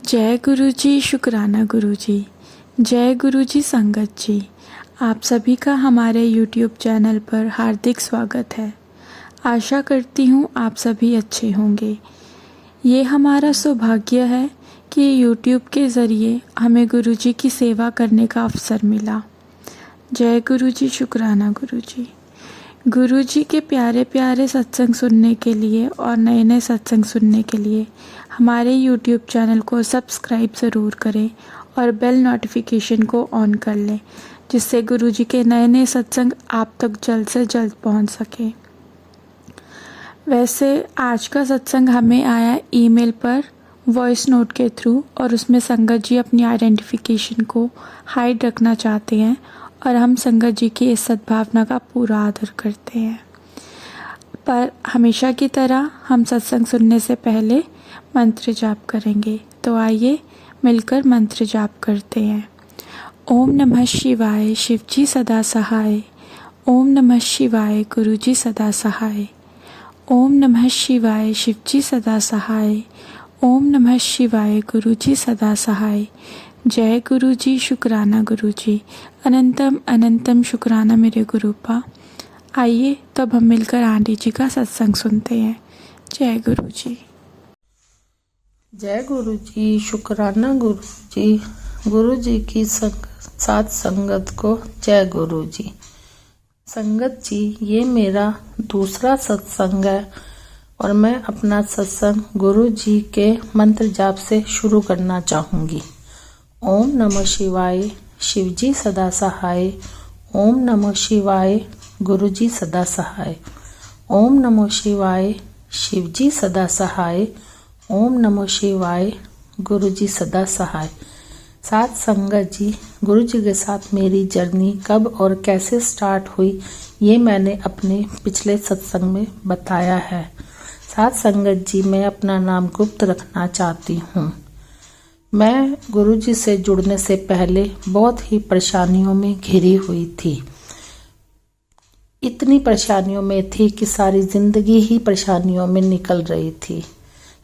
जय गुरु जी, शुक्राना गुरु जी। जय गुरु जी संगत जी। आप सभी का हमारे YouTube चैनल पर हार्दिक स्वागत है। आशा करती हूँ आप सभी अच्छे होंगे। ये हमारा सौभाग्य है कि YouTube के ज़रिए हमें गुरु जी की सेवा करने का अवसर मिला। जय गुरु जी, शुक्राना गुरु जी। गुरु जी के प्यारे प्यारे सत्संग सुनने के लिए और नए नए सत्संग सुनने के लिए हमारे YouTube चैनल को सब्सक्राइब ज़रूर करें और बेल नोटिफिकेशन को ऑन कर लें, जिससे गुरु जी के नए नए सत्संग आप तक जल्द से जल्द पहुंच सके। वैसे आज का सत्संग हमें आया ईमेल पर वॉइस नोट के थ्रू, और उसमें संगत जी अपनी आइडेंटिफिकेशन को हाइड रखना चाहते हैं और हम संगत जी की इस सद्भावना का पूरा आदर करते हैं। पर हमेशा की तरह हम सत्संग सुनने से पहले मंत्र जाप करेंगे, तो आइए मिलकर मंत्र जाप करते हैं। ओम नमः शिवाय, शिव जी सदा सहाय। ओम नमः शिवाय, गुरु जी सदा सहाय। ओम नमः शिवाय, शिव जी सदा सहाय। ओम नमः शिवाय, गुरु जी सदा सहाय। जय गुरु जी, शुक्राना गुरु जी। अनंतम अनंतम शुक्राना मेरे गुरुपा। आइए तब हम मिलकर आंटी जी का सत्संग सुनते हैं। जय गुरु जी। जय गुरु जी, शुक्राना गुरु जी। गुरु जी की साथ संगत को जय गुरु जी। संगत जी, ये मेरा दूसरा सत्संग है और मैं अपना सत्संग गुरु जी के मंत्र जाप से शुरू करना चाहूँगी। ओम नमः शिवाय, शिव जी सदा सहाय। ओम नमः शिवाय, गुरु जी सदा सहाय। ओम नमः शिवाय, शिव जी सदा सहाय। ओम नमः शिवाय, गुरु जी सदा सहाय। साथ संगत जी, गुरु जी के साथ मेरी जर्नी कब और कैसे स्टार्ट हुई, ये मैंने अपने पिछले सत्संग में बताया है। साथ संगत जी, मैं अपना नाम गुप्त रखना चाहती हूँ। मैं गुरु जी से जुड़ने से पहले बहुत ही परेशानियों में घिरी हुई थी। इतनी परेशानियों में थी कि सारी जिंदगी ही परेशानियों में निकल रही थी।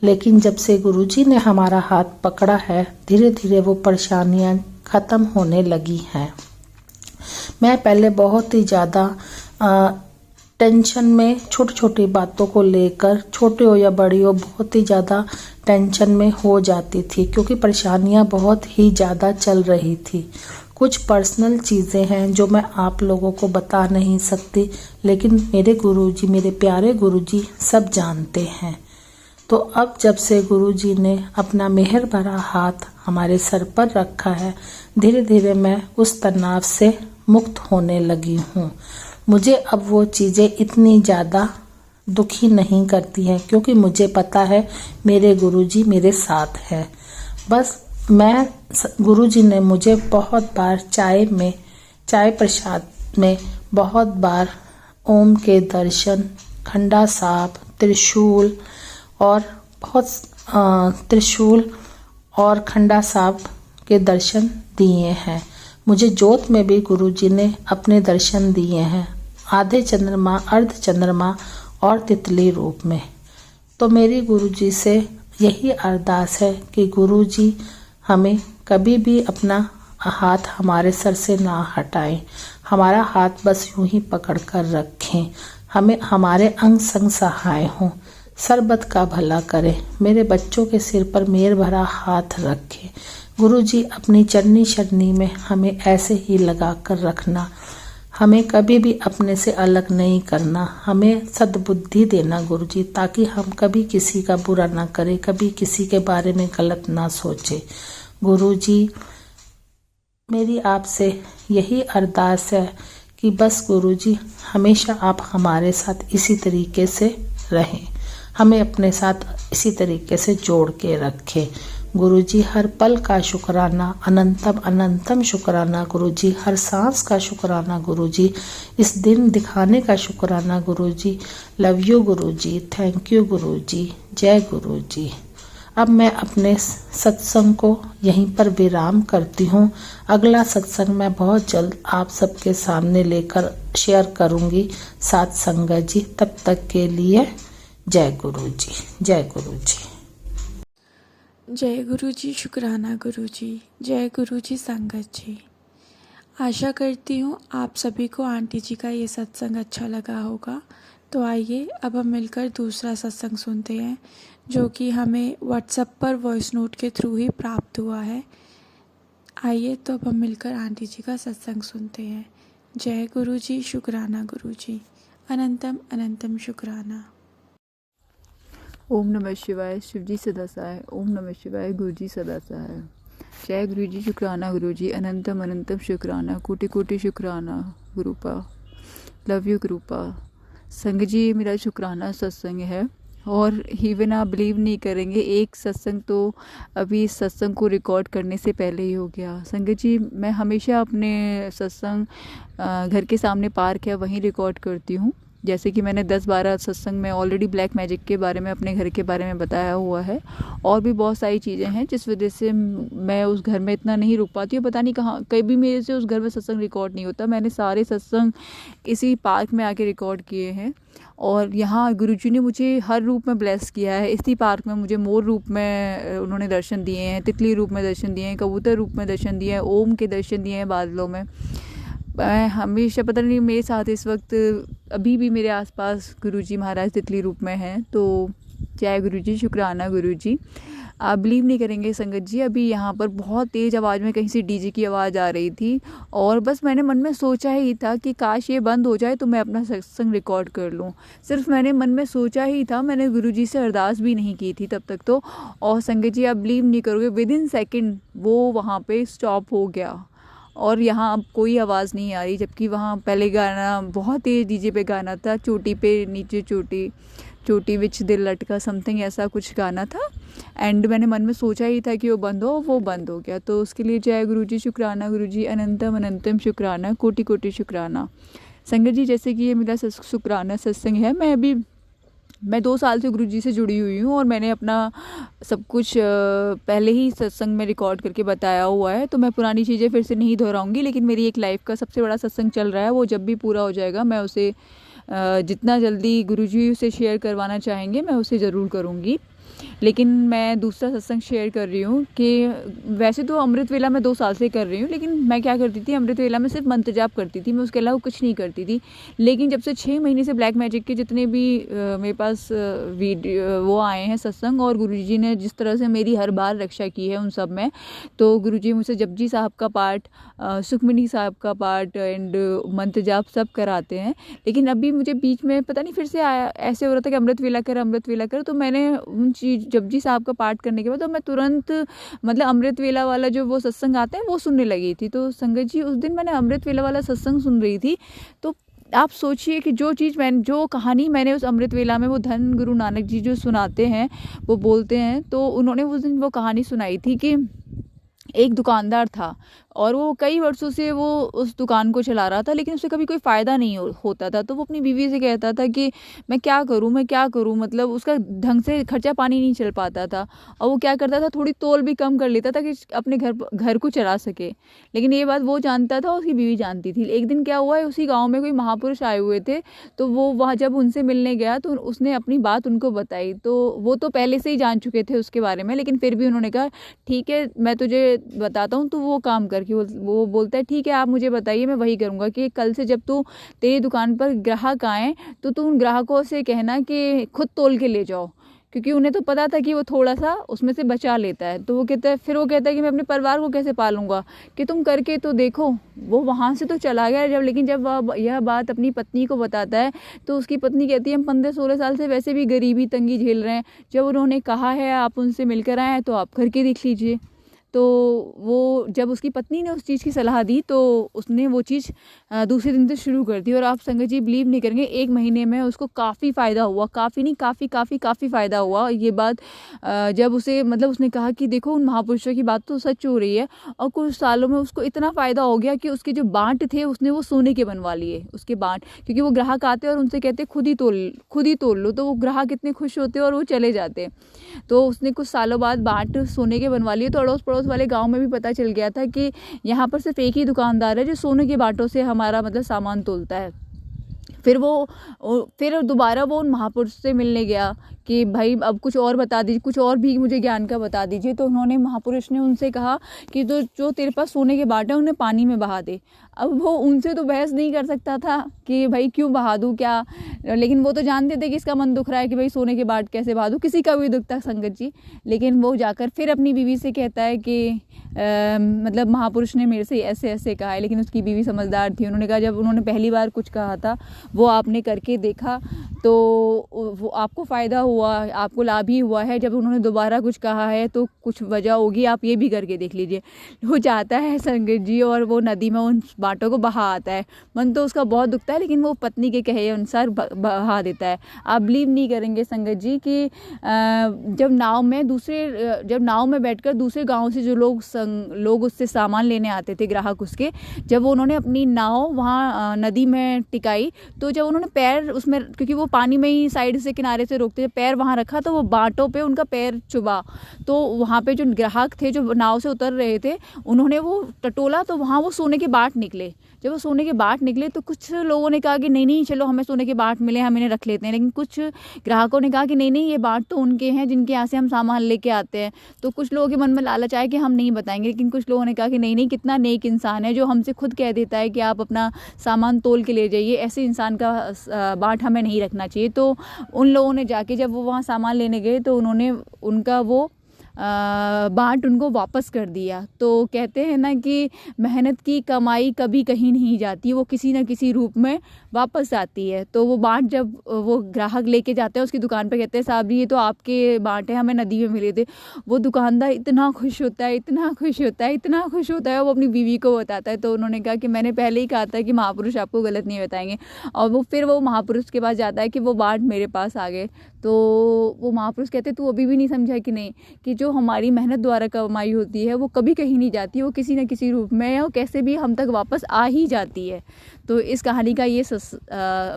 लेकिन जब से गुरु जी ने हमारा हाथ पकड़ा है, धीरे धीरे वो परेशानियां खत्म होने लगी हैं। मैं पहले बहुत ही ज़्यादा टेंशन में, छोटी छोटी बातों को लेकर, छोटी हो या बड़ी हो, बहुत ही ज़्यादा टेंशन में हो जाती थी, क्योंकि परेशानियां बहुत ही ज़्यादा चल रही थी। कुछ पर्सनल चीज़ें हैं जो मैं आप लोगों को बता नहीं सकती, लेकिन मेरे गुरुजी, मेरे प्यारे गुरुजी सब जानते हैं। तो अब जब से गुरुजी ने अपना मेहर भरा हाथ हमारे सर पर रखा है, धीरे धीरे मैं उस तनाव से मुक्त होने लगी हूँ। मुझे अब वो चीज़ें इतनी ज़्यादा दुखी नहीं करती हैं, क्योंकि मुझे पता है मेरे गुरुजी मेरे साथ हैं। बस गुरुजी ने मुझे बहुत बार चाय प्रसाद में बहुत बार ओम के दर्शन, खंडा साहब, त्रिशूल और खंडा साहब के दर्शन दिए हैं। मुझे जोत में भी गुरुजी ने अपने दर्शन दिए हैं, आधे चंद्रमा, अर्ध चंद्रमा और तितली रूप में। तो मेरी गुरुजी से यही अरदास है कि गुरुजी हमें कभी भी अपना हाथ हमारे सर से ना हटाएं, हमारा हाथ बस यूं ही पकड़ कर रखें, हमें हमारे अंग संग सहाय हों, सरबत का भला करें, मेरे बच्चों के सिर पर मेहर भरा हाथ रखें। गुरुजी अपनी चरनी शरनी में हमें ऐसे ही लगा कर रखना, हमें कभी भी अपने से अलग नहीं करना, हमें सद्बुद्धि देना गुरुजी, ताकि हम कभी किसी का बुरा ना करें, कभी किसी के बारे में गलत ना सोचे। गुरुजी, मेरी आपसे यही अरदास है कि बस गुरुजी हमेशा आप हमारे साथ इसी तरीके से रहें, हमें अपने साथ इसी तरीके से जोड़ के रखें। गुरुजी, हर पल का शुक्राना, अनंतम अनंतम शुक्राना गुरुजी, हर सांस का शुक्राना गुरुजी, इस दिन दिखाने का शुक्राना Guruji. Love you Guruji, thank you Guruji, जय गुरुजी। अब मैं अपने सत्संग को यहीं पर विराम करती हूँ। अगला सत्संग मैं बहुत जल्द आप सबके सामने लेकर शेयर करूँगी साथ संगत जी। तब तक के लिए जय गुरुजी, जय गुरुजी। जय गुरु जी, शुक्राना गुरु जी। जय गुरु जी, संगत जी। आशा करती हूँ आप सभी को आंटी जी का ये सत्संग अच्छा लगा होगा। तो आइए अब हम मिलकर दूसरा सत्संग सुनते हैं, जो कि हमें व्हाट्सएप पर वॉइस नोट के थ्रू ही प्राप्त हुआ है। आइए तो अब हम मिलकर आंटी जी का सत्संग सुनते हैं। जय गुरु जी, शुक्राना गुरु जी। अनंतम अनंतम शुक्राना। ओम नमः शिवाय। शिव जी सदा सहाय। ओम नमः शिवाय। गुरु जी सदा सहाय। जय गुरु जी, शुक्राना गुरु जी। अनंतम अनंतम शुक्राना। कोटि कोटि शुक्राना गुरुपा। Love you गुरुपा। संग जी, ये मेरा शुक्राना सत्संग है और इवन आप बिलीव नहीं करेंगे, एक सत्संग तो अभी इस सत्संग को रिकॉर्ड करने से पहले ही हो गया। संगत जी, मैं हमेशा अपने सत्संग घर के सामने पार्क है वहीं रिकॉर्ड करती हूँ। जैसे कि मैंने 10-12 सत्संग में ऑलरेडी ब्लैक मैजिक के बारे में, अपने घर के बारे में बताया हुआ है, और भी बहुत सारी चीज़ें हैं जिस वजह से मैं उस घर में इतना नहीं रुक पाती हूँ। पता नहीं कहाँ कभी मेरे से उस घर में सत्संग रिकॉर्ड नहीं होता। मैंने सारे सत्संग इसी पार्क में आके रिकॉर्ड किए हैं और यहाँ गुरुजी ने मुझे हर रूप में ब्लेस किया है। इसी पार्क में मुझे मोर रूप में उन्होंने दर्शन दिए हैं, तितली रूप में दर्शन दिए हैं, कबूतर रूप में दर्शन दिए हैं, ओम के दर्शन दिए हैं बादलों में। मैं हमेशा, पता नहीं मेरे साथ इस वक्त अभी भी मेरे आसपास गुरुजी महाराज तितली रूप में हैं। तो जय गुरुजी, शुक्राना गुरुजी। आप बिलीव नहीं करेंगे संगत जी, अभी यहाँ पर बहुत तेज़ आवाज़ में कहीं से डीजे की आवाज़ आ रही थी और बस मैंने मन में सोचा ही था कि काश ये बंद हो जाए तो मैं अपना सत्संग रिकॉर्ड कर लूँ। सिर्फ मैंने मन में सोचा ही था, मैंने गुरुजी से अरदास भी नहीं की थी तब तक तो। और संगत जी, आप बिलीव नहीं करोगे, विद इन सेकेंड वो वहाँ पर स्टॉप हो गया और यहाँ अब कोई आवाज़ नहीं आ रही। जबकि वहाँ पहले गाना बहुत तेज़ डीजे पे गाना था, चोटी पे नीचे चोटी, चोटी विच दिल लटका, समथिंग ऐसा कुछ गाना था। एंड मैंने मन में सोचा ही था कि वो बंद हो, वो बंद हो गया। तो उसके लिए जय गुरुजी, शुक्राना गुरुजी। अनंतम अनंतम शुक्राना, कोटि कोटि शुक्राना। संगत जी, जैसे कि ये मेरा शुक्राना सत्संग है, मैं 2 साल से गुरुजी से जुड़ी हुई हूँ और मैंने अपना सब कुछ पहले ही सत्संग में रिकॉर्ड करके बताया हुआ है, तो मैं पुरानी चीज़ें फिर से नहीं दोहराऊंगी। लेकिन मेरी एक लाइफ का सबसे बड़ा सत्संग चल रहा है, वो जब भी पूरा हो जाएगा मैं उसे जितना जल्दी गुरुजी से शेयर करवाना चाहेंगे मैं उसे ज़रूर करूँगी। लेकिन मैं दूसरा सत्संग शेयर कर रही हूँ कि वैसे तो अमृत वेला मैं 2 साल से कर रही हूँ, लेकिन मैं क्या करती थी, अमृत वेला में सिर्फ मंत्र जाप करती थी, मैं उसके अलावा कुछ नहीं करती थी। लेकिन जब से 6 महीने से ब्लैक मैजिक के जितने भी मेरे पास वीडियो वो आए हैं सत्संग, और गुरुजी ने जिस तरह से मेरी हर बार रक्षा की है उन सब में, तो गुरुजी मुझसे जपजी साहब का पाठ, सुखमनी साहब का पाठ एंड मंत्र जाप सब कराते हैं। लेकिन अभी मुझे बीच में पता नहीं फिर से आया, ऐसे हो रहा था कि अमृत वेला कर, तो मैंने उन जपजी साहब का पाठ करने के बाद तो मैं तुरंत मतलब अमृत वेला वाला जो वो सत्संग आते हैं वो सुनने लगी थी। तो संगत जी, उस दिन मैंने अमृत वेला वाला सत्संग सुन रही थी, तो आप सोचिए कि जो कहानी मैंने उस अमृत वेला में, वो धन गुरु नानक जी जो सुनाते हैं, वो बोलते हैं, तो उन्होंने उस दिन वो कहानी सुनाई थी कि एक दुकानदार था और वो कई वर्षों से वो उस दुकान को चला रहा था, लेकिन उससे कभी कोई फ़ायदा नहीं होता था। तो वो अपनी बीवी से कहता था कि मैं क्या करूं, मतलब उसका ढंग से खर्चा पानी नहीं चल पाता था। और वो क्या करता था, थोड़ी तोल भी कम कर लेता था कि अपने घर को चला सके। लेकिन ये बात वो जानता था, उसकी बीवी जानती थी। एक दिन क्या हुआ, उसी गाँव में कोई महापुरुष आए हुए थे, तो वो वहाँ जब उनसे मिलने गया तो उसने अपनी बात उनको बताई। तो वो तो पहले से ही जान चुके थे उसके बारे में, लेकिन फिर भी उन्होंने कहा ठीक है मैं तुझे बताता हूँ, तो वो काम करके वो बोलता है ठीक है आप मुझे बताइए, मैं वही करूँगा कि कल से जब तू तेरी दुकान पर ग्राहक आए तो तू उन ग्राहकों से कहना कि खुद तोल के ले जाओ, क्योंकि उन्हें तो पता था कि वो थोड़ा सा उसमें से बचा लेता है। तो वो कहता है कि मैं अपने परिवार को कैसे पालूंगा, कि तुम करके तो देखो। वो वहाँ से तो चला गया लेकिन जब वह यह बात अपनी पत्नी को बताता है तो उसकी पत्नी कहती है हम 15-16 साल से वैसे भी गरीबी तंगी झेल रहे हैं, जब उन्होंने कहा है आप उनसे मिलकर आए हैं तो आप करके देख लीजिए। तो वो जब उसकी पत्नी ने उस चीज़ की सलाह दी तो उसने वो चीज़ दूसरे दिन से शुरू कर दी। और आप संगत जी बिलीव नहीं करेंगे, 1 महीने में उसको काफ़ी फ़ायदा हुआ, काफ़ी फ़ायदा हुआ। ये बात जब उसे मतलब उसने कहा कि देखो उन महापुरुषों की बात तो सच हो रही है। और कुछ सालों में उसको इतना फ़ायदा हो गया कि उसके जो बांट थे उसने वो सोने के बनवा लिए, उसके बांट, क्योंकि वो ग्राहक आते और उनसे कहते खुद ही तोल लो, तो वो ग्राहक इतने खुश होते और वो चले जाते। तो उसने कुछ सालों बाद बांट सोने के बनवा लिए। तो अड़ोस पड़ोस वाले गांव में भी पता चल गया था कि यहाँ पर सिर्फ एक ही दुकानदार है जो सोने के बांटों से हमारा मतलब सामान तोलता है। फिर दोबारा वो उन महापुरुष से मिलने गया कि भाई अब कुछ और बता दीजिए, कुछ और भी मुझे ज्ञान का बता दीजिए। तो उन्होंने महापुरुष ने उनसे कहा कि जो तेरे पास सोने के बाट है उन्हें पानी में बहा दे। अब वो उनसे तो बहस नहीं कर सकता था कि भाई क्यों बहा दूँ क्या, लेकिन वो तो जानते थे कि इसका मन दुख रहा है कि भाई सोने के बाट कैसे बहा दूँ, किसी का भी दुखता संगत जी। लेकिन वो जाकर फिर अपनी बीवी से कहता है कि मतलब महापुरुष ने मेरे से ऐसे ऐसे कहा है। लेकिन उसकी बीवी समझदार थी, उन्होंने कहा जब उन्होंने पहली बार कुछ कहा था वो आपने करके देखा तो वो आपको फ़ायदा हुआ, आपको लाभ ही हुआ है। जब उन्होंने दोबारा कुछ कहा है तो कुछ वजह होगी, आप ये भी करके देख लीजिए। वो जाता है संगत जी और वो नदी में उन बाटों को बहा आता है। मन तो उसका बहुत दुखता है, लेकिन वो पत्नी के कहे अनुसार बहा देता है। आप बिलीव नहीं करेंगे संगत जी कि जब नाव में बैठकर दूसरे गाँव से जो लोग उससे सामान लेने आते थे, ग्राहक उसके, जब उन्होंने अपनी नाव वहाँ नदी में टिकाई तो जब उन्होंने पैर उसमें, क्योंकि वो पानी में ही साइड से किनारे से रोकते थे, पैर वहाँ रखा तो वो बाटों पे उनका पैर चुभा। तो वहाँ पे जो ग्राहक थे जो नाव से उतर रहे थे उन्होंने वो टटोला तो वहाँ वो सोने के बाट निकले। जब वो सोने के बाट निकले तो कुछ लोगों ने कहा कि नहीं चलो हमें सोने के बाट मिले, हम इन्हें रख लेते हैं। लेकिन कुछ ग्राहकों ने कहा कि नहीं ये बाट तो उनके हैं जिनके यहाँ से हम सामान लेके आते हैं। तो कुछ लोगों के मन में लालच आया कि हम नहीं बताएंगे। लेकिन कुछ लोगों ने कहा कि नहीं कितना नेक इंसान है जो हमसे खुद कह देता है कि आप अपना सामान तोल के ले जाइए, ऐसे इंसान का बाट हमें नहीं रखना चाहिए। तो उन लोगों ने जाके जब वो वहाँ सामान लेने गए तो उन्होंने उनका वो बाट उनको वापस कर दिया। तो कहते हैं ना कि मेहनत की कमाई कभी कहीं नहीं जाती, वो किसी न किसी रूप में वापस आती है। तो वो बाट जब वो ग्राहक लेके जाते हैं उसकी दुकान पे, कहते हैं साहब ये तो आपके बाट है, हमें नदी में मिले थे। वो दुकानदार इतना खुश होता है, इतना खुश होता है, इतना खुश होता है, वो अपनी बीवी को बताता है। तो उन्होंने कहा कि मैंने पहले ही कहा था कि महापुरुष आपको गलत नहीं बताएंगे। और वो महापुरुष के पास जाता है कि वो बाट मेरे पास आ गए। तो वो महापुरुष कहते तू अभी भी नहीं समझा कि नहीं, कि जो हमारी मेहनत द्वारा कमाई होती है वो कभी कहीं नहीं जाती, वो किसी न किसी रूप में और कैसे भी हम तक वापस आ ही जाती है। तो इस कहानी का ये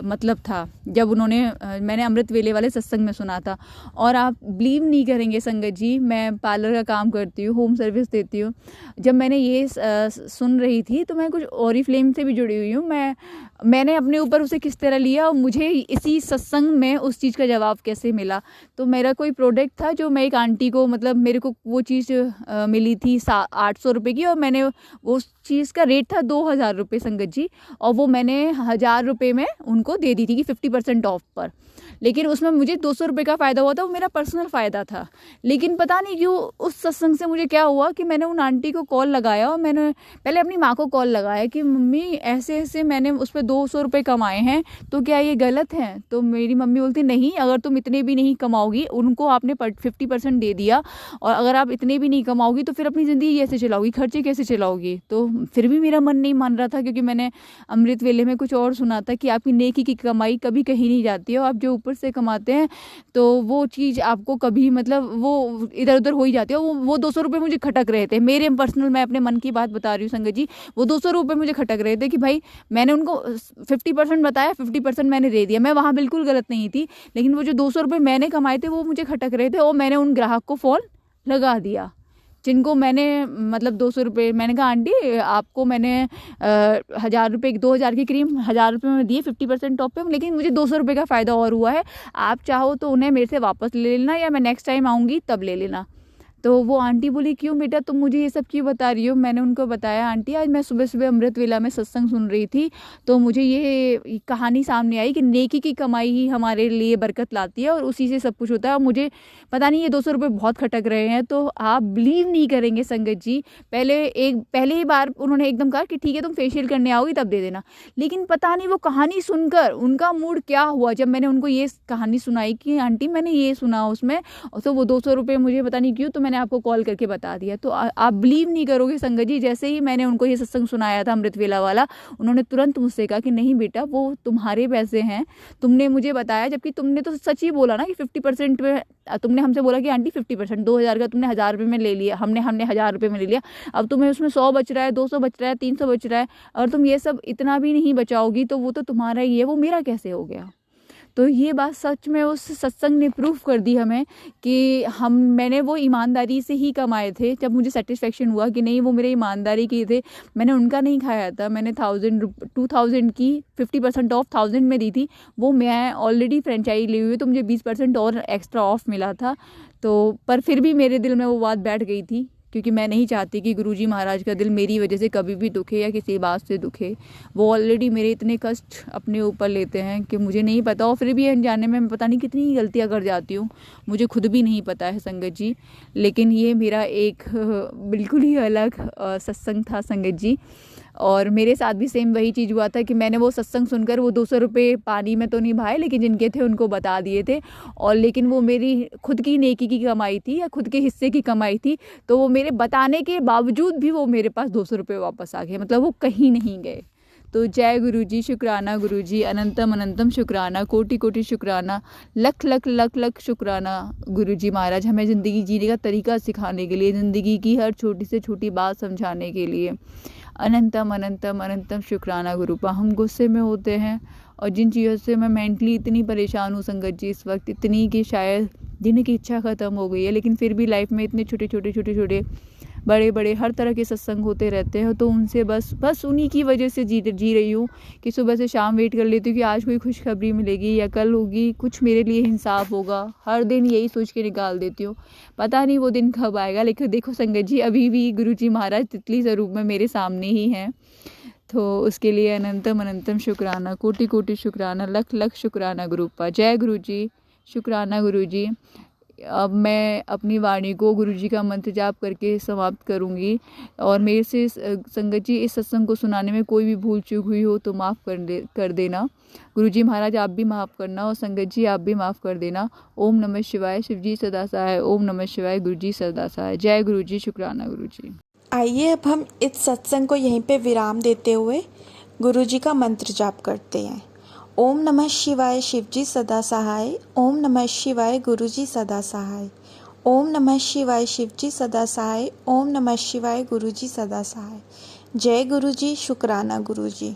मतलब था जब मैंने अमृत वेले वाले सत्संग में सुना था। और आप बिलीव नहीं करेंगे संगत जी, मैं पार्लर का काम करती हूँ, होम सर्विस देती हूँ। जब मैंने ये सुन रही थी तो मैं कुछ ओरिफ्लेम से भी जुड़ी हुई हूँ, मैंने अपने ऊपर उसे किस तरह लिया और मुझे इसी सत्संग में उस चीज़ का जवाब कैसे मिला। तो मेरा कोई प्रोडक्ट था जो मैं एक आंटी को, मतलब मेरे को वो चीज़ मिली थी 800 रुपये की, और मैंने उस चीज़ का रेट था 2000 रुपये संगत जी, और वो मैंने 1000 रुपये में उनको दे दी थी कि 50% ऑफ पर। लेकिन उसमें मुझे 200 रुपये का फ़ायदा हुआ था, वो मेरा पर्सनल फ़ायदा था। लेकिन पता नहीं क्यों उस सत्संग से मुझे क्या हुआ कि मैंने उन आंटी को कॉल लगाया, और मैंने पहले अपनी माँ को कॉल लगाया कि मम्मी ऐसे ऐसे मैंने उस पर 200 रुपये कमाए हैं, तो क्या ये गलत है? तो मेरी मम्मी बोलती नहीं, अगर तुम इतने भी नहीं कमाओगी, उनको आपने 50% दे दिया, और अगर आप इतने भी नहीं कमाओगी तो फिर अपनी ज़िंदगी कैसे चलाओगी, खर्चे कैसे चलाओगी? तो फिर भी मेरा मन नहीं मान रहा था, क्योंकि मैंने अमृत वेले में कुछ और सुना था कि आपकी नेकी की कमाई कभी कहीं नहीं जाती है, और आप जो ऊपर से कमाते हैं तो वो चीज़ आपको कभी, मतलब वो इधर उधर हो ही जाती है। वो 200 रुपये मुझे खटक रहे थे, मेरे पर्सनल, मैं अपने मन की बात बता रही हूँ संगत जी। वो 200 रुपये मुझे खटक रहे थे कि भाई मैंने उनको 50% बताया, 50% मैंने दे दिया, मैं वहाँ बिल्कुल गलत नहीं थी। लेकिन वो जो 200 रुपये मैंने कमाए थे वो मुझे खटक रहे थे, और मैंने उन ग्राहक को फ़ोन लगा दिया जिनको मैंने, मतलब 200 रुपये, मैंने कहा आंटी आपको मैंने 1000 रुपये, 2000 की क्रीम 1000 रुपये में दिए 50% ऑफ पे, लेकिन मुझे 200 रुपये का फ़ायदा और हुआ है। आप चाहो तो उन्हें मेरे से वापस ले लेना, या मैं नेक्स्ट टाइम आऊँगी तब ले लेना। तो वो आंटी बोली क्यों बेटा तुम मुझे ये सब क्यों बता रही हो? मैंने उनको बताया आंटी आज मैं सुबह सुबह अमृत वेला में सत्संग सुन रही थी, तो मुझे ये कहानी सामने आई कि नेकी की कमाई ही हमारे लिए बरकत लाती है, और उसी से सब कुछ होता है। और मुझे पता नहीं ये 200 रुपये बहुत खटक रहे हैं। तो आप बिलीव नहीं करेंगे संगत जी, पहले ही बार उन्होंने एकदम कहा कि ठीक है तुम फेशियल करने आओगी तब दे देना। लेकिन पता नहीं वो कहानी सुनकर उनका मूड क्या हुआ, जब मैंने उनको ये कहानी सुनाई कि आंटी मैंने ये सुना उसमें, तो वो 200 रुपये मुझे पता नहीं क्यों, तो मैंने आपको कॉल करके बता दिया। तो आप बिलीव नहीं करोगे संगत जी, जैसे ही मैंने उनको ये सत्संग सुनाया था अमृत वेला वाला, उन्होंने तुरंत मुझसे कहा कि नहीं बेटा वो तुम्हारे पैसे हैं, तुमने मुझे बताया, जबकि तुमने तो सच ही बोला ना कि 50% में, तुमने हमसे बोला कि आंटी 50%, 2000 का तुमने 1000 रुपये में ले लिया, हमने 1000 रुपये में ले लिया, अब तुम्हें उसमें 100 बच रहा है, 200 बच रहा है, 300 बच रहा है, और तुम ये सब इतना भी नहीं बचाओगी तो वो तो तुम्हारा ही है, वो मेरा कैसे हो गया? तो ये बात सच में उस सत्संग ने प्रूफ कर दी हमें कि मैंने वो ईमानदारी से ही कमाए थे। जब मुझे सेटिस्फेक्शन हुआ कि नहीं वो मेरे ईमानदारी के थे, मैंने उनका नहीं खाया था, मैंने 2000 की 50% ऑफ 1000 में दी थी, वो मैं ऑलरेडी फ्रेंचाइजी ली हुई तो मुझे 20% और एक्स्ट्रा ऑफ मिला था। तो पर फिर भी मेरे दिल में वो बात बैठ गई थी, क्योंकि मैं नहीं चाहती कि गुरुजी महाराज का दिल मेरी वजह से कभी भी दुखे या किसी बात से दुखे। वो ऑलरेडी मेरे इतने कष्ट अपने ऊपर लेते हैं कि मुझे नहीं पता, और फिर भी अनजाने में मैं पता नहीं कितनी गलतियां कर जाती हूँ, मुझे खुद भी नहीं पता है संगत जी। लेकिन ये मेरा एक बिल्कुल ही अलग सत्संग था संगत जी। और मेरे साथ भी सेम वही चीज़ हुआ था कि मैंने वो सत्संग सुनकर वो 200 रुपये पानी में तो नहीं बहाए, लेकिन जिनके थे उनको बता दिए थे। और लेकिन वो मेरी खुद की नेकी की कमाई थी या खुद के हिस्से की कमाई थी, तो वो मेरे बताने के बावजूद भी वो मेरे पास 200 रुपये वापस आ गए, मतलब वो कहीं नहीं गए। तो जय गुरुजी, शुक्राना गुरुजी, अनंतम अनंतम शुक्राना, कोटि कोटि शुक्राना, लख लख लख लख शुक्राना गुरुजी महाराज, हमें ज़िंदगी जीने का तरीका सिखाने के लिए, ज़िंदगी की हर छोटी से छोटी बात समझाने के लिए। अनंतम अनंतम अनंतम शुक्राना गुरुपा। हम गुस्से में होते हैं और जिन चीज़ों से मैं मेंटली इतनी परेशान हूँ संगत जी इस वक्त, इतनी कि शायद जीने की इच्छा ख़त्म हो गई है, लेकिन फिर भी लाइफ में इतने छोटे छोटे बड़े बड़े हर तरह के सत्संग होते रहते हैं, तो उनसे बस उन्हीं की वजह से जी रही हूँ कि सुबह से शाम वेट कर लेती हूँ कि आज कोई खुशखबरी मिलेगी या कल होगी, कुछ मेरे लिए इंसाफ होगा। हर दिन यही सोच के निकाल देती हूँ, पता नहीं वो दिन कब आएगा। लेकिन देखो संगत जी, अभी भी गुरुजी महाराज तितली स्वरूप में मेरे सामने ही हैं, तो उसके लिए अनंतम अनंतम शुक्राना, कोटि कोटि शुक्राना, लख लख शुक्राना गुरुपा। जय गुरुजी, शुक्राना गुरुजी। अब मैं अपनी वाणी को गुरुजी का मंत्र जाप करके समाप्त करूंगी, और मेरे से संगत जी इस सत्संग को सुनाने में कोई भी भूल चूक हुई हो तो माफ़ कर देना। गुरुजी महाराज आप भी माफ़ करना, और संगत जी आप भी माफ़ कर देना। ओम नमः शिवाय, शिवजी सदा सहाय। ओम नमः शिवाय, गुरुजी सदा सहाय। जय गुरुजी, शुक्राना गुरुजी। आइए अब हम इस सत्संग को यहीं पे विराम देते हुए गुरुजी का मंत्र जाप करते हैं। ओम नमः शिवाय, शिवजी सदा सहाय। ओम नमः शिवाय, गुरुजी सदा सहाय। ओम नमः शिवाय, शिवजी सदा सहाय। ओम नमः शिवाय, गुरुजी सदा सहाय। जय गुरुजी, शुक्राना गुरुजी।